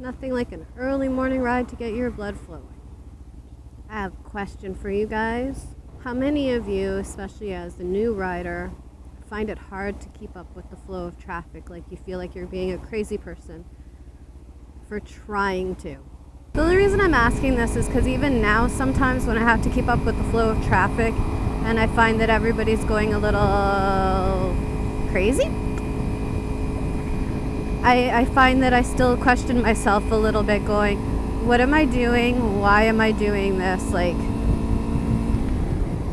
Nothing like an early morning ride to get your blood flowing. I have a question for you guys. How many of you, especially as a new rider, find it hard to keep up with the flow of traffic? Like you feel like you're being a crazy person for trying to. The only reason I'm asking this is because even now sometimes when I have to keep up with the flow of traffic and I find that everybody's going a little crazy, I find that I still question myself a little bit going, what am I doing? Why am I doing this?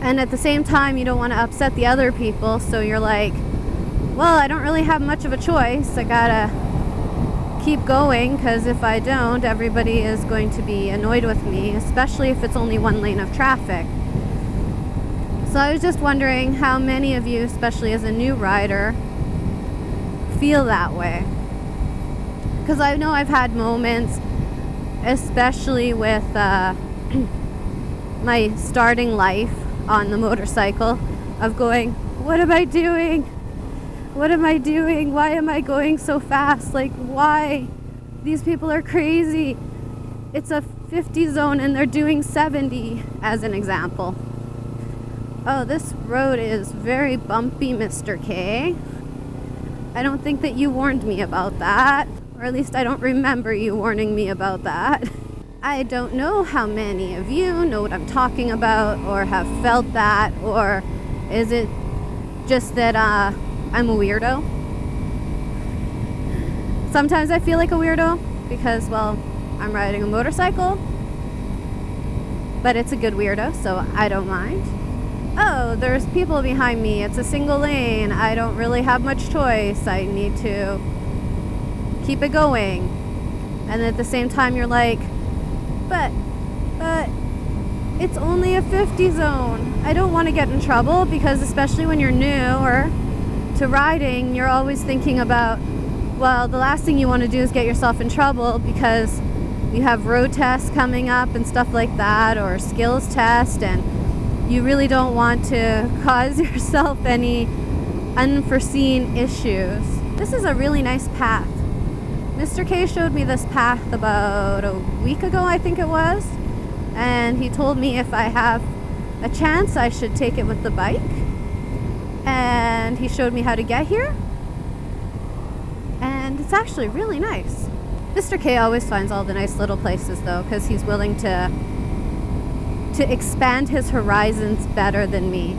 And at the same time, you don't want to upset the other people. So you're like, well, I don't really have much of a choice. I gotta keep going because if I don't, everybody is going to be annoyed with me, especially if it's only one lane of traffic. So I was just wondering how many of you, especially as a new rider, feel that way. Because I know I've had moments, especially with my starting life on the motorcycle, of going, what am I doing? What am I doing? Why am I going so fast? Like, why? These people are crazy. It's a 50 zone and they're doing 70, as an example. Oh, this road is very bumpy, Mr. K. I don't think that you warned me about that. Or at least I don't remember you warning me about that. I don't know how many of you know what I'm talking about or have felt that, or is it just that I'm a weirdo? Sometimes I feel like a weirdo because, well, I'm riding a motorcycle, but it's a good weirdo, so I don't mind. Oh, there's people behind me. It's a single lane. I don't really have much choice. I need to keep it going. And at the same time you're like, but it's only a 50 zone. I don't want to get in trouble, because especially when you're new or to riding, you're always thinking about, well, the last thing you want to do is get yourself in trouble because you have road tests coming up and stuff like that, or skills test, and you really don't want to cause yourself any unforeseen issues. This is a really nice path. Mr. K showed me this path about a week ago, I think it was, and he told me if I have a chance I should take it with the bike, and he showed me how to get here, and it's actually really nice. Mr. K always finds all the nice little places though, because he's willing to expand his horizons better than me,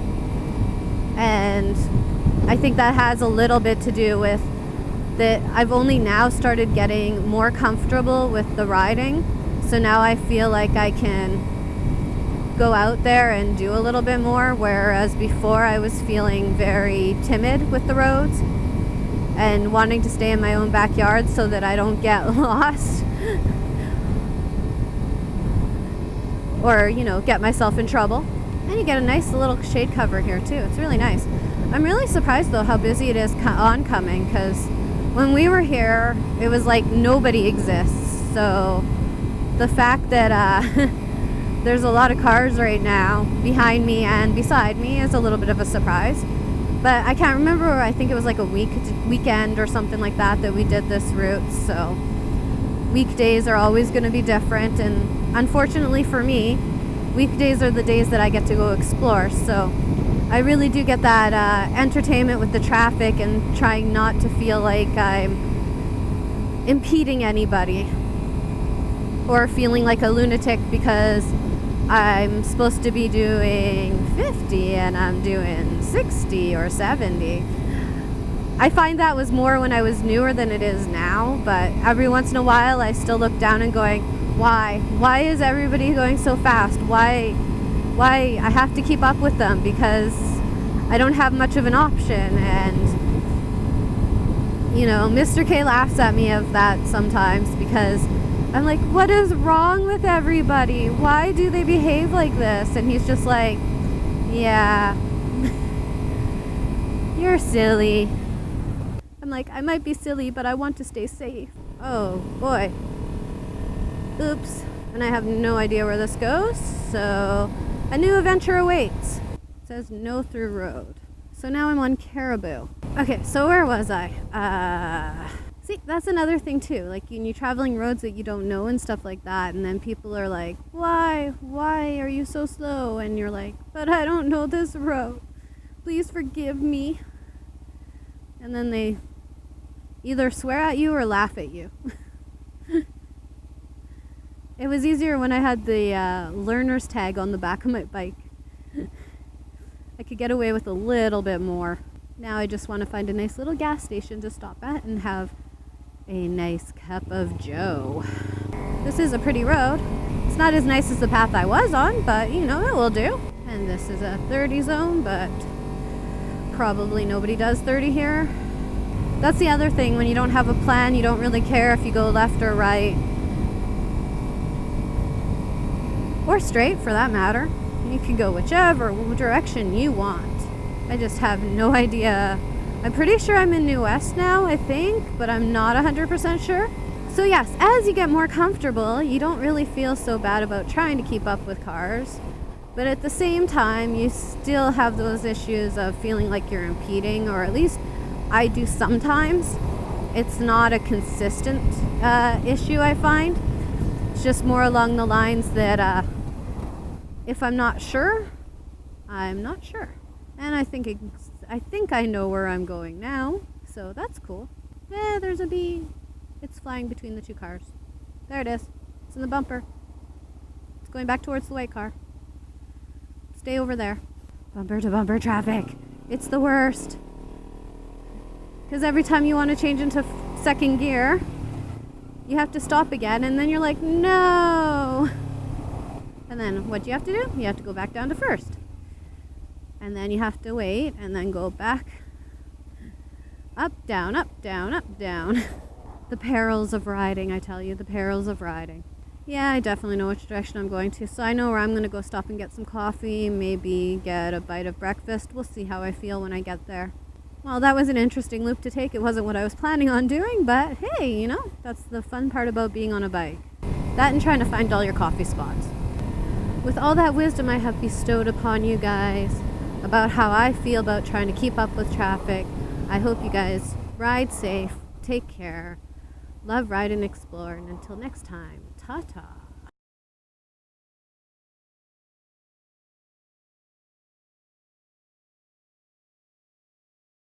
and I think that has a little bit to do with that I've only now started getting more comfortable with the riding, so now I feel like I can go out there and do a little bit more, whereas before I was feeling very timid with the roads and wanting to stay in my own backyard so that I don't get lost or, get myself in trouble. And you get a nice little shade cover here too. It's really nice. I'm really surprised though how busy it is oncoming, because when we were here, it was like nobody exists. So the fact that there's a lot of cars right now behind me and beside me is a little bit of a surprise. But I can't remember, I think it was like a weekend or something like that we did this route. So weekdays are always going to be different. And unfortunately for me, weekdays are the days that I get to go explore. So I really do get that entertainment with the traffic and trying not to feel like I'm impeding anybody or feeling like a lunatic because I'm supposed to be doing 50 and I'm doing 60 or 70. I find that was more when I was newer than it is now, but every once in a while I still look down and going, why? Why is everybody going so fast? Why I have to keep up with them because I don't have much of an option. And Mr. K laughs at me of that sometimes because I'm like, what is wrong with everybody? Why do they behave like this? And he's just like, yeah, you're silly. I'm like, I might be silly, but I want to stay safe. Oh boy. Oops. And I have no idea where this goes, so a new adventure awaits. It says no through road. So now I'm on Caribou. Okay, so where was I? See, that's another thing too. Like when you're traveling roads that you don't know and stuff like that, and then people are like, why are you so slow? And you're like, but I don't know this road. Please forgive me. And then they either swear at you or laugh at you. It was easier when I had the learner's tag on the back of my bike. I could get away with a little bit more. Now I just want to find a nice little gas station to stop at and have a nice cup of joe. This is a pretty road. It's not as nice as the path I was on, but you know, it will do. And this is a 30 zone, but probably nobody does 30 here. That's the other thing, when you don't have a plan, you don't really care if you go left or right. Or straight, for that matter. You can go whichever direction you want. I just have no idea. I'm pretty sure I'm in New West now, I think, but I'm not 100% sure. So yes, as you get more comfortable, you don't really feel so bad about trying to keep up with cars. But at the same time, you still have those issues of feeling like you're impeding, or at least I do sometimes. It's not a consistent issue, I find. It's just more along the lines that if I'm not sure, I'm not sure. And I think I know where I'm going now, so that's cool. There's a bee. It's flying between the two cars. There it is. It's in the bumper. It's going back towards the white car. Stay over there. Bumper to bumper traffic. It's the worst. Because every time you want to change into second gear, you have to stop again, and then you're like, no. And then what do you have to do? You have to go back down to first. And then you have to wait, and then go back. Up, down, up, down, up, down. The perils of riding, I tell you, the perils of riding. Yeah, I definitely know which direction I'm going to, so I know where I'm going to go stop and get some coffee, maybe get a bite of breakfast. We'll see how I feel when I get there. Well, that was an interesting loop to take. It wasn't what I was planning on doing, but hey, you know, that's the fun part about being on a bike. That and trying to find all your coffee spots. With all that wisdom I have bestowed upon you guys about how I feel about trying to keep up with traffic, I hope you guys ride safe, take care, love, ride, and explore, and until next time, ta-ta.